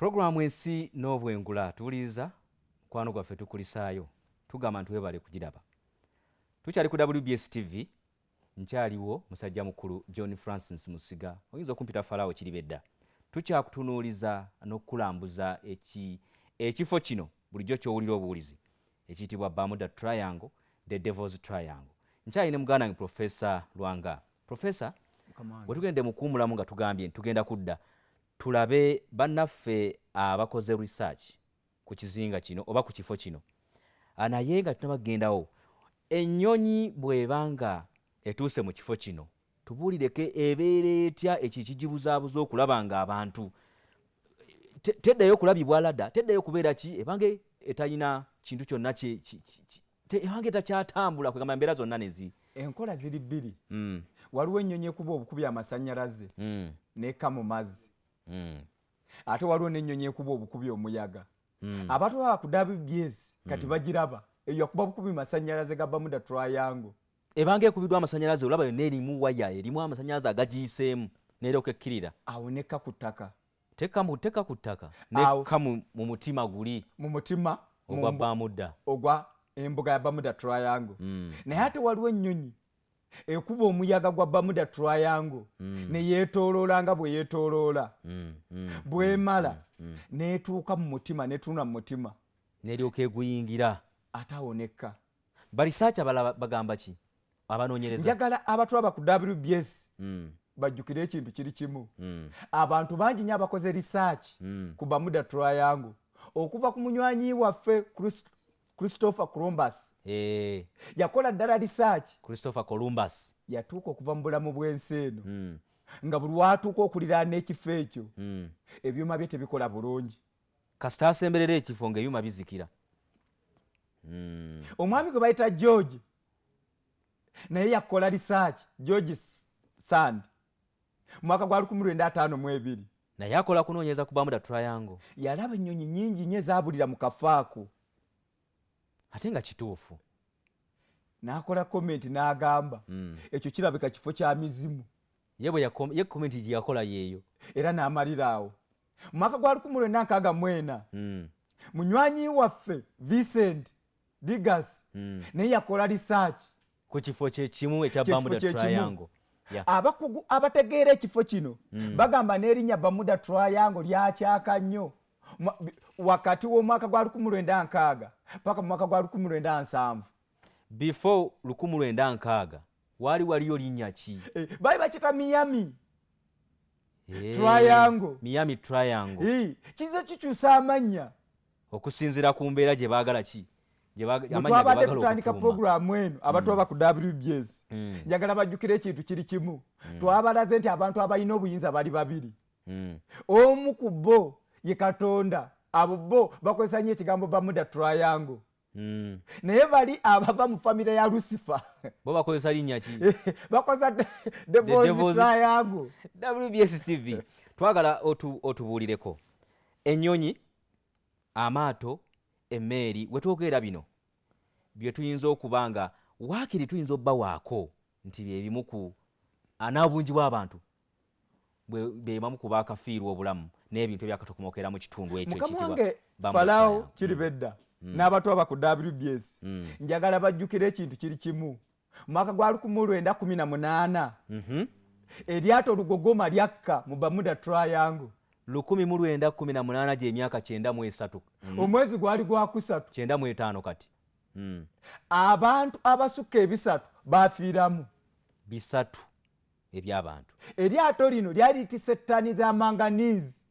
Programu ensi n'obwengula tuwuliriza mukwano gwaffe tukulisaayo tugamba nti webale kugiraba. Tukyali ku WBS TV, nkyaliwo musajja mukulu John Francis Musiga, oyinza okumpita Farao Kiribedda. Tukyakutunuuliza n'okulambuza ekifo kino bulijjo ky'owulira obuwulizi ekiyitibwa Bermuda Triangle, the Devil's Triangle. Nkyayine muganda wange Professor Lwanga. Professor, bwe tugende mu kuwummulamu nga tugambye tugenda kudda tulabe bannaffe abakoze research ku kizinga kino oba ku kifo kino. Naye nga tunabagendawo ennyonyi bw'ebanga etuuse mu kifo kino tubuulireko ebeera etya ekikigibuzaabuza okulaba nga abantu teddayo kulabibwa ladda, teddayo kubeera ki ebange etalina kintu kyonna ebange etakyatambula kwegamba embeera zonna nezi. Enkola ziri bbiri. Waliwo ennyonyi ekuba obukubi amasannyalaze n'eka mu mazzi. Ate waliwo n'ennyonyi ekuba obukubi omuyaga. Abantu baba ku WBS kati bagiraba eyo yakuba bukubi masannyalaze ga Bermuda Triangle. Ebanga ekubiddwa amasannyalaze olaba yonna erimu waya, erimu amasannyalaze agagiyiseemu n'eryoka ekkirira. Awo n'ekka ku ttaka. Teka ku ttaka n'ekka mu mutima guli. Mu mutima ogwa Bermuda. Ogwa embuga ya Bermuda Triangle. Naye ate waliwo ennyonyi ekuba omuyaga gwa Bermuda Triangle ne yeetooloola nga bwe yeetooloola. Bw'emala n'etuuka mu mutima n'etuuna mu mutima. N'eryoka eguyingira. Ate awo n'ekka. Barisaaki abalala bagamba ki? Abanoonyereza. Njagala abatwaba ku WBS bajjukire ekintu kiri kimu. Abantu bangi nnyo abakoze research ku Bermuda Triangle okuva ku munywanyi waffe Christopher Columbus. Yakola ddala research. Christopher Columbus yatuuka okuva mu bulamu bw'ensi eno nga buli watuuka okuliraana ekifo ekyo ebyuma bye tebikola bulungi. Kasita asemberera ekifo ng'ebyuma bizikira. Omwami gwe bayita George naye yakola research, George Sand, mwaka gwa 1952. Naye akola kunoonyereza ku Bermuda Triangle. Yalaba ennyonyi nnyingi nnyo ezaabulira mu kafaako. Ate nga kituufu. N'akola comment n'agamba ekyo kirabika kifo kya mizimu. Ye comment gye yakola yeeyo. Era n'amalira awo. Mu mwaka gwa 1964 munywanyi waffe Vincent Digas naye yakola research ku kifo kyekimu ekya Bermuda Triangle. Abakugu abategeera ekifo kino bagamba n'erinnya Bermuda Triangle lyakyaka nnyo wakati w'omwaka gwa 1960 paka mu mwaka gwa 1970. Before 1960 waliyo linnya ki? Bali bakita Miami Triangle. Miami Triangle. Kiza kikyusa amannya okusinziira ku mbeera gye baagala ki? Twabadde tutandika programu eno abatwaba ku WBS. Njagala bajjukire ekintu kiri kimu. Twabalaze nti abantu abalina obuyinza bali babiri. Omu ku bo ye Katonda. Abo bo bakozesa nnyo ekigambo Bermuda Triangle. Naye bali abava mu famire ya Lucifer. Bo bakozesa linnya ki? Bakozesa Devil's Triangle. WBS TV twagala otubuulireko ennyonyi, amaato, emmeeri, wetwogera bino bye tuyinza okuba nga waakiri tuyinza obba waako nti byebimu ku anaabungi bw'abantu beemamu ku baakafiirwa obulamu n'ebintu ebyakatokomokera mu kitundu ekyo ekitibwa Farao Kiribedda n'abatwaba ku WBS. Njagala bajjukire ekintu kiri kimu. Mu mwaka gwa 1918 eryato Lugogoma lyakka mu Bermuda Triangle. 1918 gy'emyaka 93. Omwezi gwali gwa 3. 95 kati. Abantu abasukka ebisatu baafiiramu. Bisatu eby'abantu. Eryato lino lyali litisse ttani za manganizi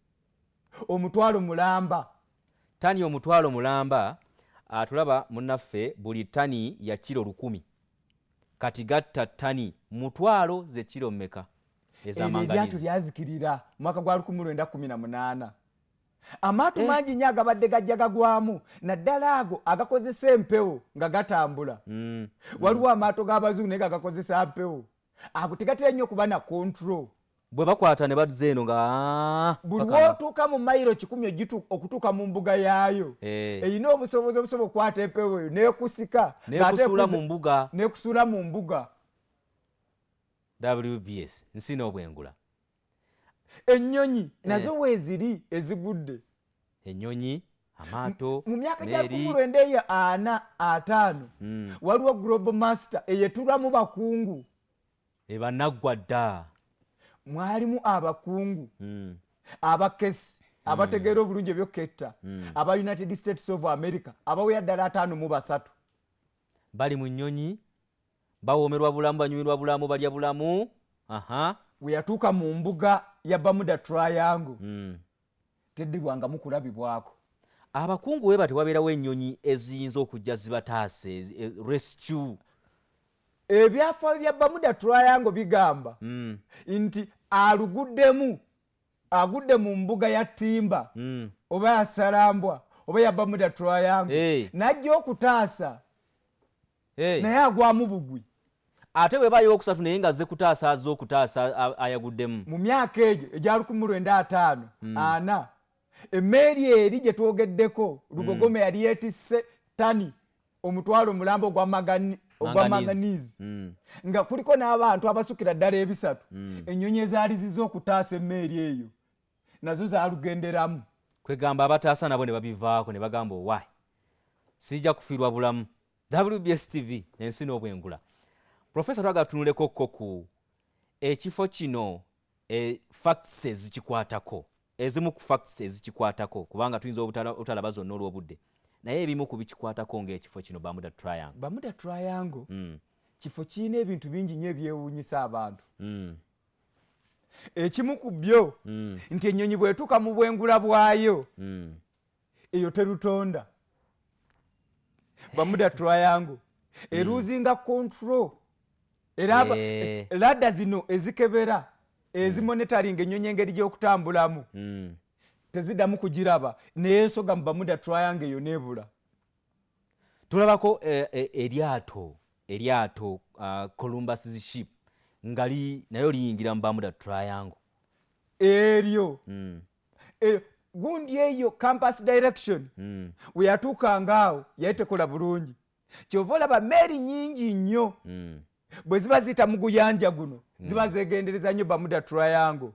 omutwalo mulamba. Tani omutwalo mulamba atulaba munnaffe buli tani ya kilo 1000. Kati gatta tani mutwalo ze kilo mmeka ez'amanganizi. Eryato lyazikirira mwaka gwa 1918. Amaato mangi nnyo agabadde gajja gagwamu naddala ago agakozesa empewo nga gatambula. Waliwo amaato g'abazungu naye gagakozesa mpewo. Ago tegatera nnyo okuba na control. Bwe bakwata ne bazza eno nga buli wootuuka mu mayiro 10 okutuuka mu mbuga yaayo erina obusobozi obusobola okukwata empewo eyo n'ekusika n'ekusuula mu mbuga. WBS nsi n'obwengula. Ennyonyi nazo weeziri ezigudde ennyonyi amaato mu myaka gya 1945 waliwo global master eyetulamu bakungu ebanaggwa dda mwalimu abakungu abakesi abategeera obulungi ebyoketta aba United States of America abaweya ddala 5 bali mu nnyonyi bawoomerwa bulamu banyumirwa bulamu balya bulamu we yatuuka mu mbuga ya Bermuda Triangle teddibwangamu kulabibwako. Abakungu we bati wabeerawo ennyonyi eziyinza okujja zibataase rescue. Ebyafaayo bya Bermuda Triangle bigamba nti agudde mu mbuga ya Timba oba ya Salambwa oba ya Bermuda Triangle najja okutaasa naye agwamu bugwi. Ate bwe baayo okusatu naye nga ze okutaasa ayaguddemu. Mu myaka egyo egya 1950 emmeeri eri gye twogeddeko Lugogome yali yeetisse tani omutwalo mulambo ogwa manganizi nga kuliko n'abantu abasukira ddala ebisatu ennyonyi ezaali zize okutaasa emmeeri eyo nazo zaalugenderamu. Kwegamba abataasa nabo ne babivaako ne bagamba owaayi sijja kufiirwa bulamu. WBS TV ensi n'obwengula. Professor twagala tutunuleko ku ekifo kino facts ezikikwatako ezimu ku facts ezikikwatako kubanga tuyinza obutalaba zonna olw'obudde naye ebimu ku bikikwatako ng'ekifo kino Bermuda Triangle. Bermuda Triangle kifo kirina ebintu bingi nnyo ebyewuunyisa abantu. Ekimu ku byo nti ennyonyi bw'etuuka mu bwengula bwayo eyo terutonda. Bermuda Triangle eruzinga control era ladda zino ezikebera ezimonetaringa ennyonyi engeri gy'okutambulamu teziddamu kugiraba neyesoga mu Bermuda Triangle eyo nebula. Tulabako eryato Columbus ship ngali nayo liyingira mu Bermuda Triangle eryo gundi eyo campus direction we yatuukangaawo yali tekola bulungi kyova olaba meeri nyingi nnyo bwe ziba ziyita mu guyanja guno ziba zegendereza nnyo Bermuda Triangle.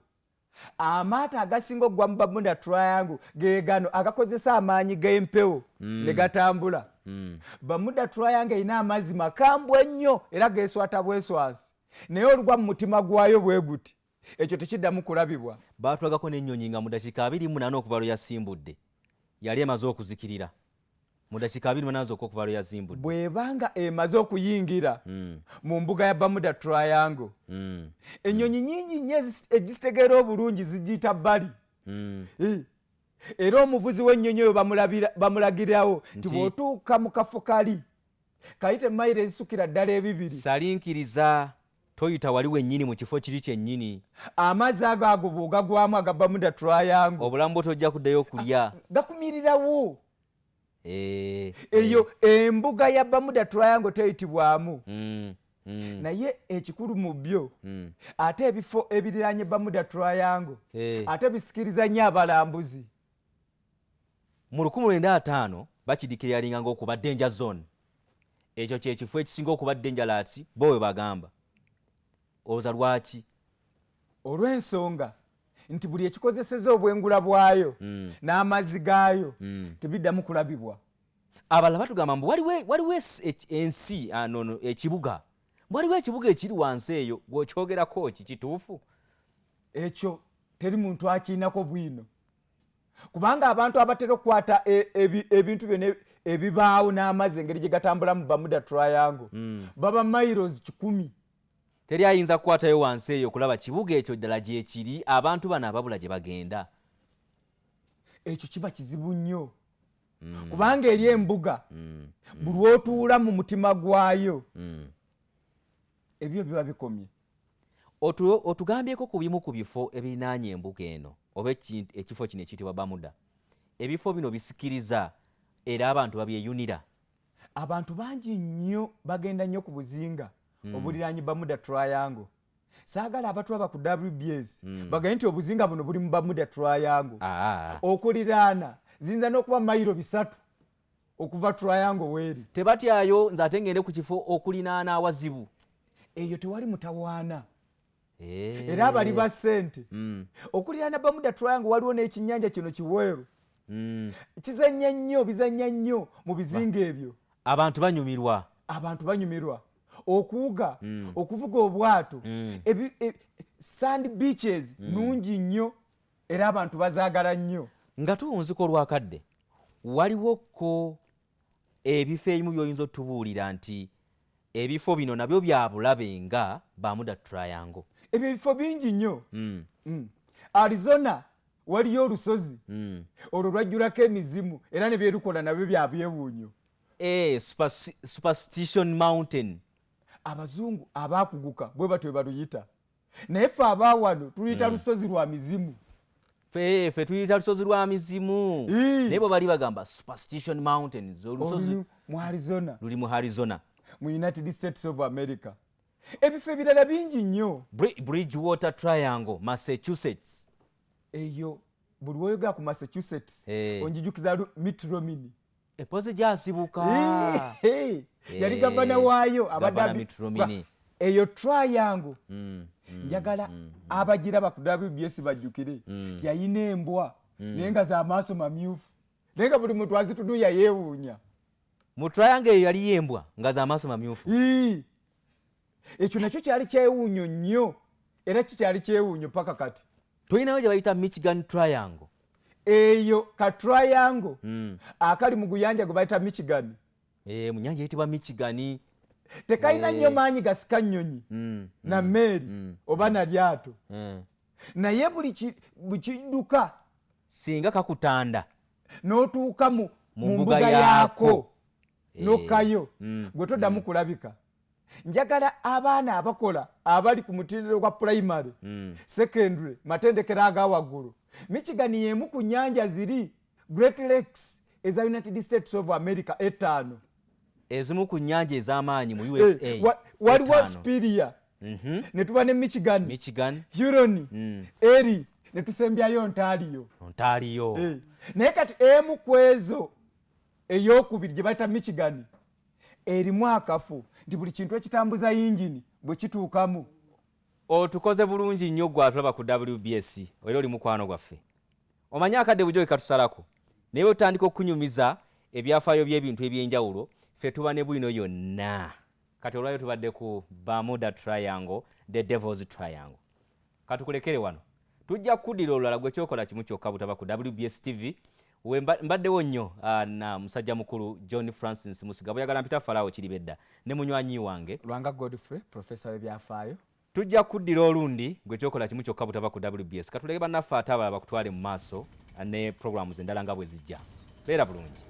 Amaato agasinga okugwa mu Bermuda Triangle ge gano agakozesa amaanyi g'empewo ne gatambula. Bermuda Triangle erina amazzi makambwe ennyo era geeswata bweswasi naye olugwa mu mutima gwayo bwe guti ekyo tekiddamu kulabibwa. Baatulagako n'ennyonyi nga mu dakiika 28 okuva lwe yasimbudde yali emaze okuzikirira mu dakiika 28 okuva lwe yazimbudde. Bw'ebanga emaze okuyingira mu mbuga ya Bermuda Triangle ennyonyi nyingi nnyo ezitegeera obulungi zigiyita bbali era omuvuzi w'ennyonyi oyo bamulagirawo nti bw'otuuka mu kafo kali kayite mayiro ezisukira ddala 2 salinkiriza toyita wali wennyini mu kifo kiri kyennyini. Amazzi ago bw'ogagwamu aga Bermuda Triangle obulamu bwo tojja kuddayo okulya gakumirirawo. Eyo embuga ya Bermuda Triangle teyitibwamu naye ekikulu mu byo ate ebifo ebiriraanye Bermuda Triangle ate bisikiriza nnyo abalambuzi. Mu 1905 bakidikiralinga ng'okuba danger zone. Ekyo kyekifo ekisinga okuba dangerous bo we bagamba. Oza lwaki? Olw'ensonga nti buli ekikozeseza obwengula bwayo n'amazzi gaayo tebiddamu kulabibwa. Abalala batugamba mbu waliwo ensi ekibuga waliwo ekibuga ekiri wansi eyo bw'okyogerako kituufu? Ekyo teri muntu akiinako bwino kubanga abantu abatera okukwata ebintu byonna ebibaawo n'amazzi engeri gye gatambula mu Bermuda Triangle baba miles 10. Teri ayinza kukwatayo wansi eyo kulaba kibuga ekyo ddala gyekiri abantu bano ababula gye bagenda. Ekyo kiba kizibu nnyo kubanga eri embuga buli otuula mu mutima gwayo ebyo biba bikomye. Otugambyeko ku bimu ku bifo ebirinaanye embuga eno oba ekifo kino ekiyitibwa Bermuda. Ebifo bino bisikiriza era abantu babyeyunira. Abantu bangi nnyo bagenda nnyo ku buzinga obuliraanye Bermuda Triangle. Saagala abatwaba ku WBS bagambye nti obuzinga buno buli mu Bermuda Triangle. Okuliraana ziyinza n'okuba mayiro 3 okuva Triangle weeri. Tebatyayo nze ate ngende ku kifo okulinaana awazibu. Eyo tewali mutawaana era abali ba ssente. Okuliraana Bermuda Triangle waliwo n'ekinnyanja kino kiweeru kizanya nnyo bizanya nnyo mu bizinga ebyo abantu banyumirwa okuwuga okuvuga obwato sand beaches nungi nnyo era abantu bazaagala nnyo nga tuwunzika olwakadde waliwoko ebifo ebimu by'oyinza otubuulira nti ebifo bino nabyo bya bulabe nga Bermuda Triangle ebyo ebifo bingi nnyo Arizona waliyo olusozi olwo lwajjulako emizimu era ne byerukola nabyo bya byewuunyo Superstition Mountain abazungu abaakuguka bwe batwe baluyita naye ffe abaawano tuluyita lusozi lwa mizimu fe tuyita lusozi lwa mizimu naye bo bali bagamba Superstition Mountains olusozi mu Arizona luli mu Arizona mu United States of America ebifo ebirala bingi nnyo Bridgewater Triangle Massachusetts eyo buli woyogera ku Massachusetts onjijukiza Mitt Romney epozi gyasibuka yali gavana waayo abadde eyo triangle njagala abagiraba ku WBS bajjukire yayina embwa naye nga z'amaaso mamyufu naye nga buli muntu azitunuya yeewuunya mu triangle eyo yali yembwa nga z'amaaso mamyufu ekyo nakyo kyali kyewuunyo nnyo era kikyali kyewuunyo paka kati toyinayo gye bayita Michigan Triangle eyo ka triangle akali mu guyanja gwe bayita Michigan mu nyanja eyitibwa Michigan tekayina nnyo maanyi gasika nnyonyi na mmeeri oba na lyato naye buli kidduka singa kakutanda n'otuuka mu mbuga yaako n'okkayo gwe toddamu kulabika njagala abaana abakola abali ku mutiririro gwa primary secondary matendekero agawaggulu Michigan y'emu ku nnyanja ziri Great Lakes eza United States of America etaano ezimu ku nnyanja ez'amaanyi mu USA waliwo Superior ne tuba ne Michigan Huron Erie ne tusembyayo Ontario naye kati emu ku ezo ey'okubiri gye bayita Michigan erimu akafu nti buli kintu ekitambuza yingini bwe kituukamu otukoze bulungi nnyo gwe atulaba ku WBS era oli mukwano gwaffe omanye akadde bujo ekatusalako naye bwe tutandika okunyumiza ebyafaayo by'ebintu ebyenjawulo ffe tuba ne bwino yonna kati olwayo tubadde ku Bermuda Triangle the Devil's Triangle katukulekere wano tujja kuddira olulala gwe kyokola kimu kyokka butaba ku WBS TV mbaddewo nnyo na musajja mukulu John Francis Musiga buyagala mpita Farao Kiribedda ne munywanyi wange Lwanga Godfrey professor w'ebyafaayo tujja kuddira olundi gwe kyokola kimu kyokka butaba ku WBS katuleke bannaffe ate abalala bakutwale mu maaso ne programs endala nga bwe zijja beera bulungi